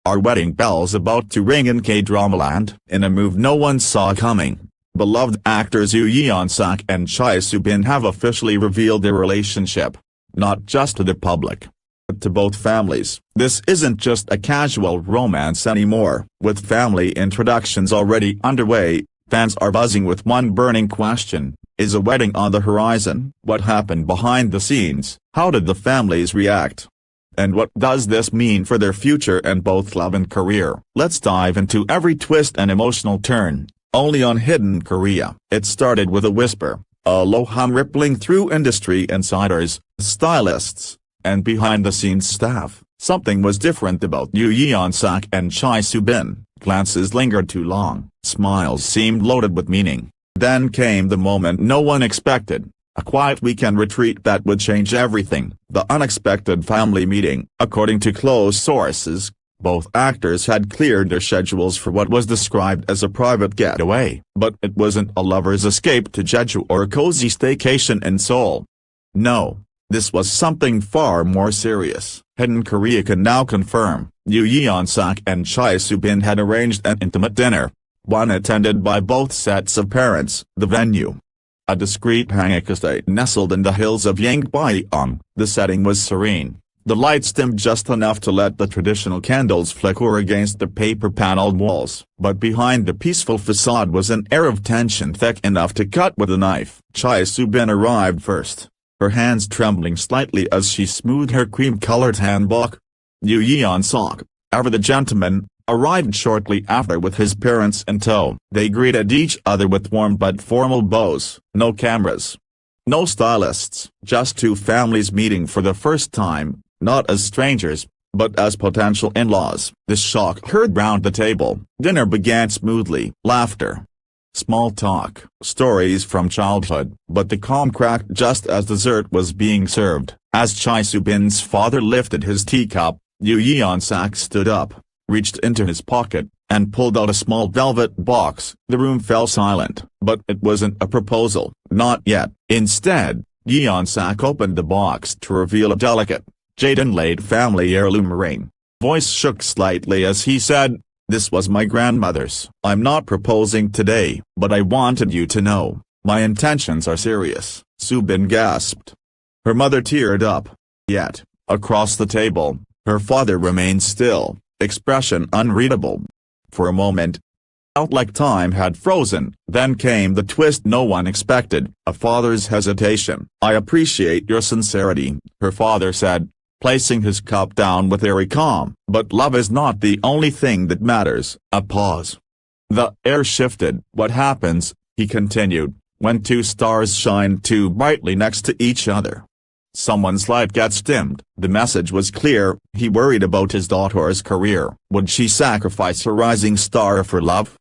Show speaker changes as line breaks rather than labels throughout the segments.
Are wedding bells about to ring in K-drama land? In a move no one saw coming, beloved actors Yoo Yeon-seok and Chae Soo-bin have officially revealed their relationship. Not just to the public, but to both families. This isn't just a casual romance anymore. With family introductions already underway, fans are buzzing with one burning question: is a wedding on the horizon? What happened behind the scenes? How did the families react? And what does this mean for their future and both love and career? Let's dive into every twist and emotional turn, only on Hidden Korea. It started with a whisper, a low hum rippling through industry insiders, stylists, and behind-the-scenes staff. Something was different about Yoo Yeon-seok and Chae Soo-bin. Glances lingered too long, smiles seemed loaded with meaning. Then came the moment no one expected. A quiet weekend retreat that would change everything. The unexpected family meeting. According to close sources, both actors had cleared their schedules for what was described as a private getaway. But it wasn't a lover's escape to Jeju or a cozy staycation in Seoul. No, this was something far more serious. Hidden Korea can now confirm, Yoo Yeon-seok and Chae Soo-bin had arranged an intimate dinner, one attended by both sets of parents. The venue, a discreet hanok estate nestled in the hills of Yangbyong. The setting was serene, the lights dimmed just enough to let the traditional candles flicker against the paper-paneled walls. But behind the peaceful facade was an air of tension thick enough to cut with a knife. Chae Soo-bin arrived first, her hands trembling slightly as she smoothed her cream-colored hanbok. Yoo Yeon-seok, ever the gentleman, arrived shortly after with his parents in tow. They greeted each other with warm but formal bows. No cameras, no stylists, just two families meeting for the first time, not as strangers, but as potential in-laws. The shock heard round the table. Dinner began smoothly. Laughter, small talk, stories from childhood. But the calm cracked just as dessert was being served. As Chae Soo-bin's father lifted his teacup, Yoo Yeon-seok stood up, reached into his pocket, and pulled out a small velvet box. The room fell silent. But it wasn't a proposal. Not yet. Instead, Yeon-seok opened the box to reveal a delicate, jade-inlaid family heirloom ring. Voice shook slightly as he said, "This was my grandmother's. I'm not proposing today, but I wanted you to know, my intentions are serious." Soo-bin gasped. Her mother teared up. Yet, across the table, her father remained still, expression unreadable. For a moment, felt like time had frozen. Then came the twist no one expected, a father's hesitation. "I appreciate your sincerity," her father said, placing his cup down with airy calm. "But love is not the only thing that matters." A pause. The air shifted. "What happens," he continued, "when two stars shine too brightly next to each other? Someone's light gets dimmed." The message was clear. He worried about his daughter's career. Would she sacrifice her rising star for love?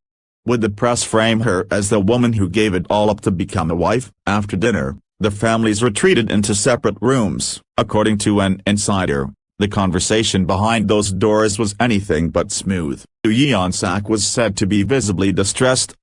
Would the press frame her as the woman who gave it all up to become a wife? After dinner, the families retreated into separate rooms. According to an insider, the conversation behind those doors was anything but smooth. Yoo Yeon-seok was said to be visibly distressed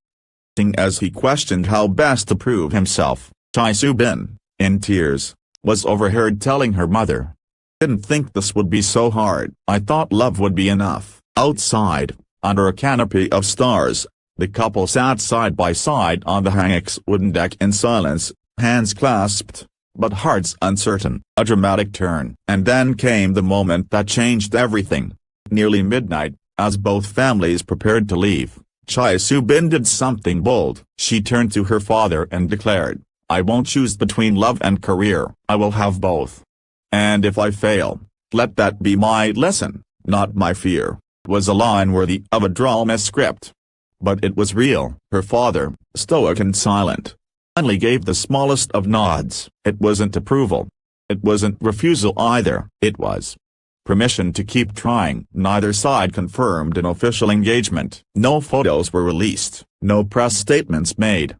as he questioned how best to prove himself. Chae Soo-bin, in tears, was overheard telling her mother, "Didn't think this would be so hard. I thought love would be enough." Outside, under a canopy of stars, the couple sat side by side on the hanok's wooden deck in silence, hands clasped, but hearts uncertain. A dramatic turn. And then came the moment that changed everything. Nearly midnight, as both families prepared to leave, Chae Soo-bin did something bold. She turned to her father and declared, "I won't choose between love and career. I will have both. And if I fail, let that be my lesson, not my fear." It was a line worthy of a drama script. But it was real. Her father, stoic and silent, finally gave the smallest of nods. It wasn't approval. It wasn't refusal either. It was permission to keep trying. Neither side confirmed an official engagement. No photos were released. No press statements made.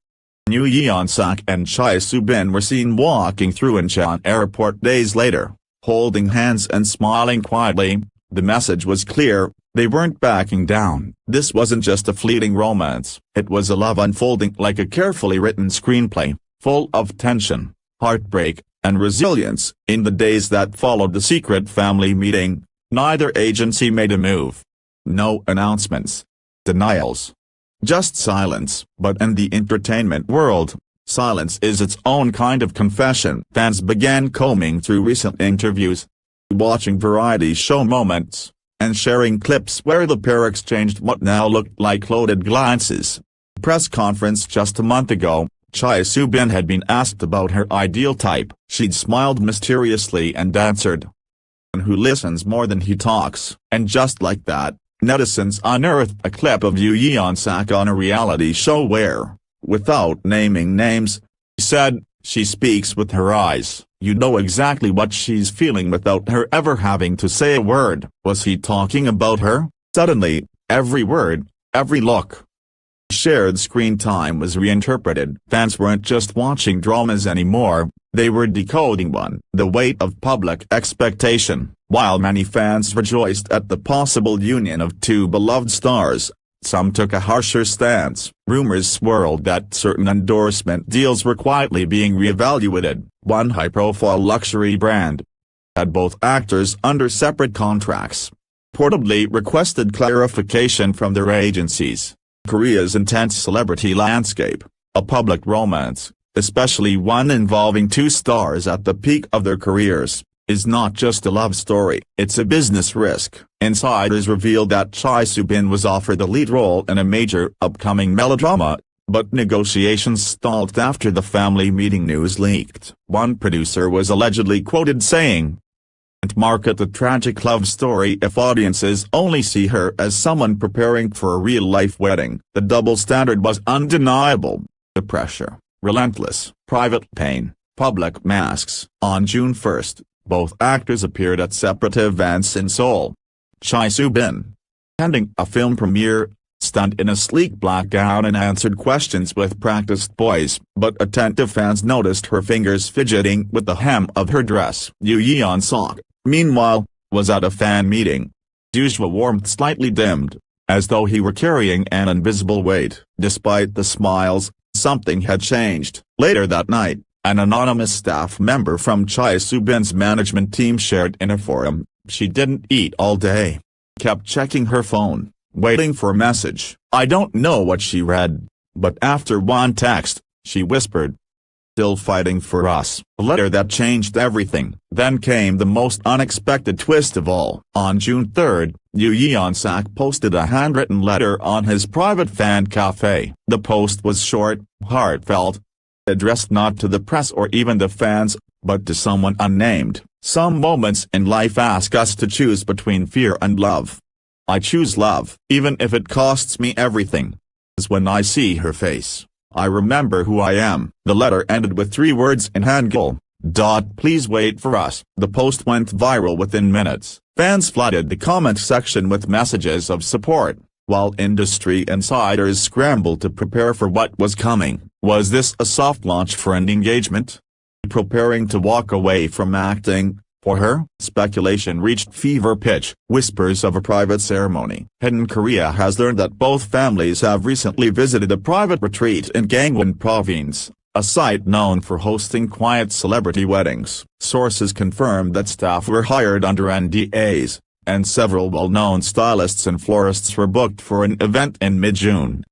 Yoo Yeon-seok and Chae Soo-bin were seen walking through Incheon Airport days later, holding hands and smiling quietly. The message was clear. They weren't backing down. This wasn't just a fleeting romance. It was a love unfolding like a carefully written screenplay, full of tension, heartbreak, and resilience. In the days that followed the secret family meeting, neither agency made a move. No announcements. Denials. Just silence. But in the entertainment world, silence is its own kind of confession. Fans began combing through recent interviews, watching variety show moments, and sharing clips where the pair exchanged what now looked like loaded glances. Press conference just a month ago, Chae Soo-bin had been asked about her ideal type. She'd smiled mysteriously and answered, "Who listens more than he talks." And just like that, netizens unearthed a clip of Yoo Yeon-seok on a reality show where, without naming names, he said, "She speaks with her eyes. You know exactly what she's feeling without her ever having to say a word." Was he talking about her? Suddenly, every word, every look, shared screen time was reinterpreted. Fans weren't just watching dramas anymore, they were decoding one. The weight of public expectation. While many fans rejoiced at the possible union of two beloved stars, some took a harsher stance. Rumors swirled that certain endorsement deals were quietly being reevaluated. One high-profile luxury brand had both actors under separate contracts, reportedly requested clarification from their agencies. Korea's intense celebrity landscape, a public romance, especially one involving two stars at the peak of their careers, is not just a love story, it's a business risk. Insiders revealed that Chae Soo-bin was offered the lead role in a major upcoming melodrama, but negotiations stalled after the family meeting news leaked. One producer was allegedly quoted saying, "Can't market the tragic love story if audiences only see her as someone preparing for a real-life wedding." The double standard was undeniable. The pressure, relentless, private pain, public masks. On June 1st, both actors appeared at separate events in Seoul. Chae Soo-bin, attending a film premiere, stunned in a sleek black gown and answered questions with practiced poise, but attentive fans noticed her fingers fidgeting with the hem of her dress. Yoo Yeon-seok, meanwhile, was at a fan meeting. Usual warmth slightly dimmed, as though he were carrying an invisible weight. Despite the smiles, something had changed. Later that night, an anonymous staff member from Chae Soo-bin's management team shared in a forum, "She didn't eat all day. Kept checking her phone, waiting for a message. I don't know what she read, but after one text, she whispered, 'Still fighting for us.'" A letter that changed everything. Then came the most unexpected twist of all. On June 3rd, Yoo Yeon-seok posted a handwritten letter on his private fan cafe. The post was short, heartfelt, addressed not to the press or even the fans, but to someone unnamed. "Some moments in life ask us to choose between fear and love. I choose love, even if it costs me everything. As when I see her face, I remember who I am." The letter ended with 3 words in Hangul, "Please wait for us." The post went viral within minutes. Fans flooded the comment section with messages of support, while industry insiders scrambled to prepare for what was coming. Was this a soft launch for an engagement? Preparing to walk away from acting, for her? Speculation reached fever pitch. Whispers of a private ceremony. Hidden Korea has learned that both families have recently visited a private retreat in Gangwon Province, a site known for hosting quiet celebrity weddings. Sources confirmed that staff were hired under NDAs, and several well-known stylists and florists were booked for an event in mid-June.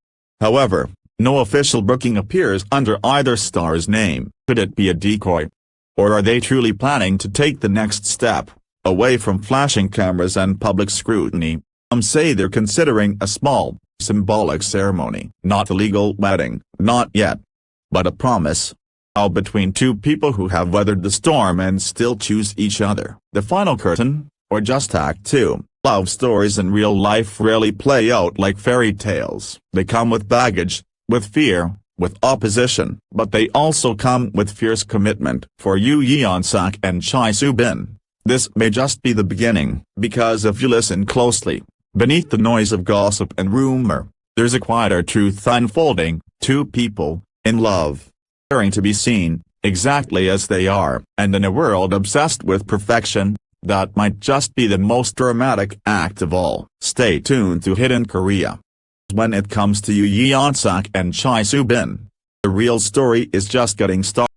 However, no official booking appears under either star's name. Could it be a decoy? Or are they truly planning to take the next step, away from flashing cameras and public scrutiny? Some say they're considering a small, symbolic ceremony. Not a legal wedding, not yet. But a promise. How between two people who have weathered the storm and still choose each other. The final curtain, or just Act 2. Love stories in real life rarely play out like fairy tales. They come with baggage, with fear, with opposition, but they also come with fierce commitment. For Yoo Yeon-seok and Chae Soo-bin, this may just be the beginning, because if you listen closely, beneath the noise of gossip and rumor, there's a quieter truth unfolding. Two people, in love, daring to be seen, exactly as they are. And in a world obsessed with perfection, that might just be the most dramatic act of all. Stay tuned to Hidden Korea. When it comes to Yoo Yeon-seok and Chae Soo-bin, the real story is just getting started.